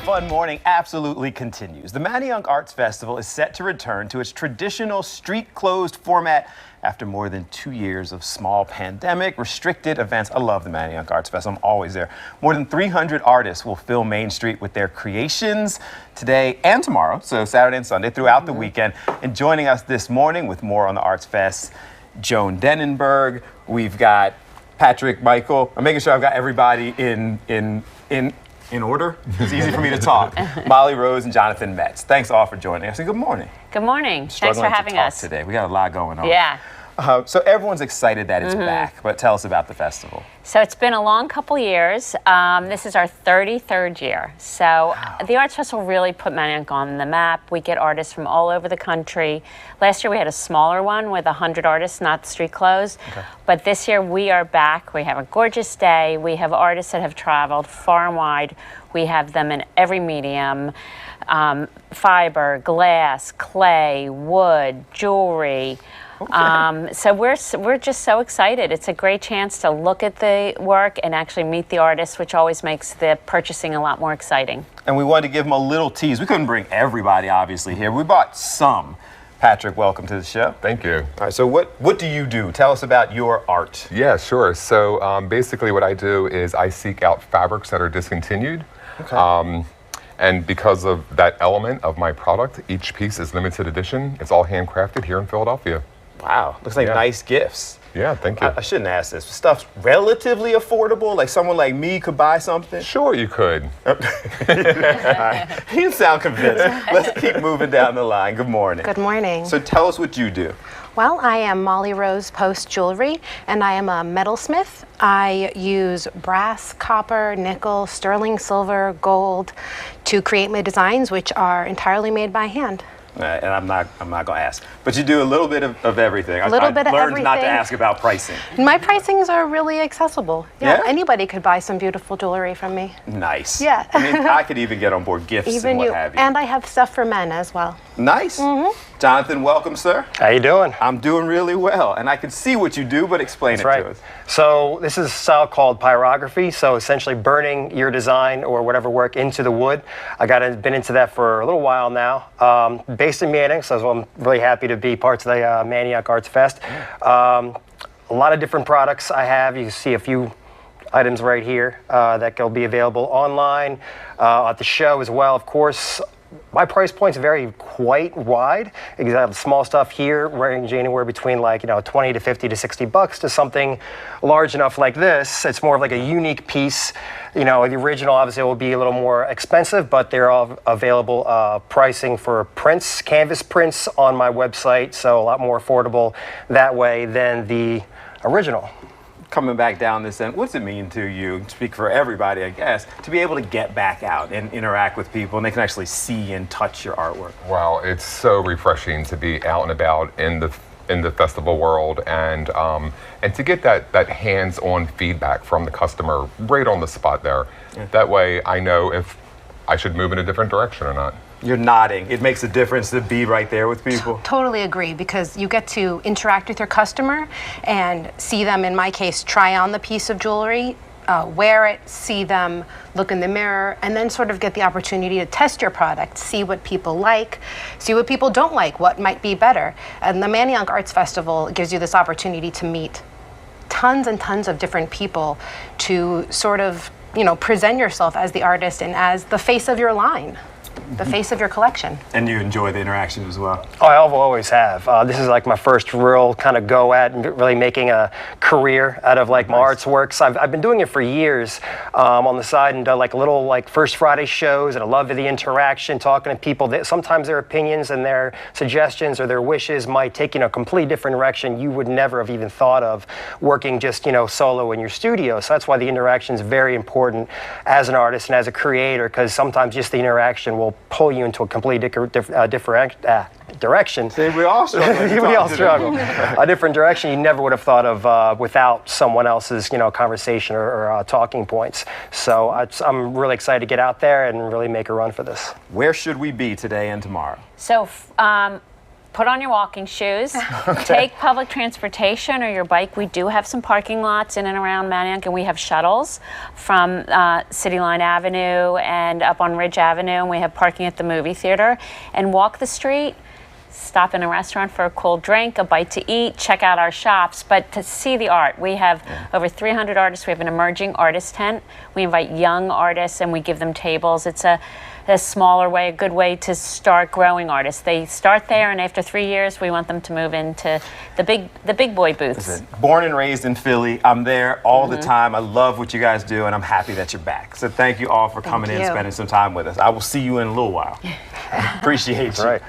fun morning absolutely continues. The Manayunk Arts Festival is set to return to its traditional street-closed format after more than 2 years of small pandemic restricted events. I love the Manayunk Arts Festival. I'm always there. More than 300 artists will fill Main Street with their creations today and tomorrow, so Saturday and Sunday throughout the weekend. And joining us this morning with more on the Arts Fest, Joan Denenberg. We've got Patrick Michael. I'm making sure I've got everybody in order. It's easy for me to talk. Molly Rose and Jonathan Metz. Thanks all for joining us, and good morning. Good morning. Thanks for having us today. We got a lot going on. Yeah. So everyone's excited that it's back, but tell us about the festival. So it's been a long couple years. This is our 33rd year. So the Arts Festival really put Manayunk on the map. We get artists from all over the country. Last year we had a smaller one with 100 artists, not street closed. Okay. But this year we are back. We have a gorgeous day. We have artists that have traveled far and wide. We have them in every medium. Fiber, glass, clay, wood, jewelry. Okay. So we're just so excited. It's a great chance to look at the work and actually meet the artists, which always makes the purchasing a lot more exciting. And we wanted to give them a little tease. We couldn't bring everybody, obviously, here. We brought some. Patrick, welcome to the show. Thank you. All right, so what do you do? Tell us about your art. Yeah, sure. So basically what I do is I seek out fabrics that are discontinued. Okay. And because of that element of my product, each piece is limited edition. It's all handcrafted here in Philadelphia. Wow, looks like nice gifts. Yeah, thank you. I shouldn't ask this. Stuff's relatively affordable? Like someone like me could buy something? Sure, you could. Right. You didn't sound convinced. Let's keep moving down the line. Good morning. Good morning. So tell us what you do. Well, I am Molly Rose Post Jewelry, and I am a metalsmith. I use brass, copper, nickel, sterling silver, gold to create my designs, which are entirely made by hand. And I'm not going to ask, but you do a little bit of everything. A little bit of everything. I learned not to ask about pricing. My pricings are really accessible. Yeah, anybody could buy some beautiful jewelry from me. Nice. Yeah. I mean, I could even get on board gifts and what have you. And I have stuff for men as well. Nice. Jonathan, welcome, sir. How you doing? I'm doing really well, and I can see what you do, but explain to us. So this is a style called pyrography, so essentially burning your design or whatever work into the wood. Been into that for a little while now. Based in Manayunk, so I'm really happy to be part of the Manayunk Arts Fest. A lot of different products I have. You can see a few items right here that will be available online at the show as well, of course. My price points vary quite wide. I have small stuff here ranging anywhere between 20 to 50 to 60 bucks to something large enough like this. It's more of like a unique piece. The original obviously will be a little more expensive, but they're all available pricing for prints, canvas prints on my website, so a lot more affordable that way than the original. Coming back down this end, what's it mean to you, speak for everybody, I guess, to be able to get back out and interact with people and they can actually see and touch your artwork? Wow, it's so refreshing to be out and about in the festival world and to get that hands-on feedback from the customer right on the spot there. Yeah. That way I know if I should move in a different direction or not. You're nodding. It makes a difference to be right there with people. Totally agree, because you get to interact with your customer and see them, in my case, try on the piece of jewelry, wear it, see them look in the mirror, and then sort of get the opportunity to test your product, see what people like, see what people don't like, what might be better. And the Manayunk Arts Festival gives you this opportunity to meet tons and tons of different people to sort of, present yourself as the artist and as the face of your line. The face of your collection. And you enjoy the interaction as well? Oh, I always have. This is like my first real kind of go at really making a career out of my arts works. I've been doing it for years on the side and done little First Friday shows, and I love the interaction, talking to people. That sometimes their opinions and their suggestions or their wishes might take a completely different direction you would never have even thought of working just solo in your studio. So that's why the interaction is very important as an artist and as a creator, because sometimes just the interaction will pull you into a completely different direction. See, we all struggle. We all struggle. A different direction you never would have thought of without someone else's, conversation or talking points. So I'm really excited to get out there and really make a run for this. Where should we be today and tomorrow? So put on your walking shoes, take public transportation or your bike. We do have some parking lots in and around Manayunk, and we have shuttles from City Line Avenue and up on Ridge Avenue, and we have parking at the movie theater. And walk the street, stop in a restaurant for a cool drink, a bite to eat, check out our shops, but to see the art. We have over 300 artists. We have an emerging artist tent. We invite young artists and we give them tables. It's a smaller way, a good way to start growing artists. They start there, and after 3 years, we want them to move into the big boy booths. Listen, born and raised in Philly, I'm there all the time. I love what you guys do, and I'm happy that you're back. So thank you all for coming in and spending some time with us. I will see you in a little while. Appreciate you. Right.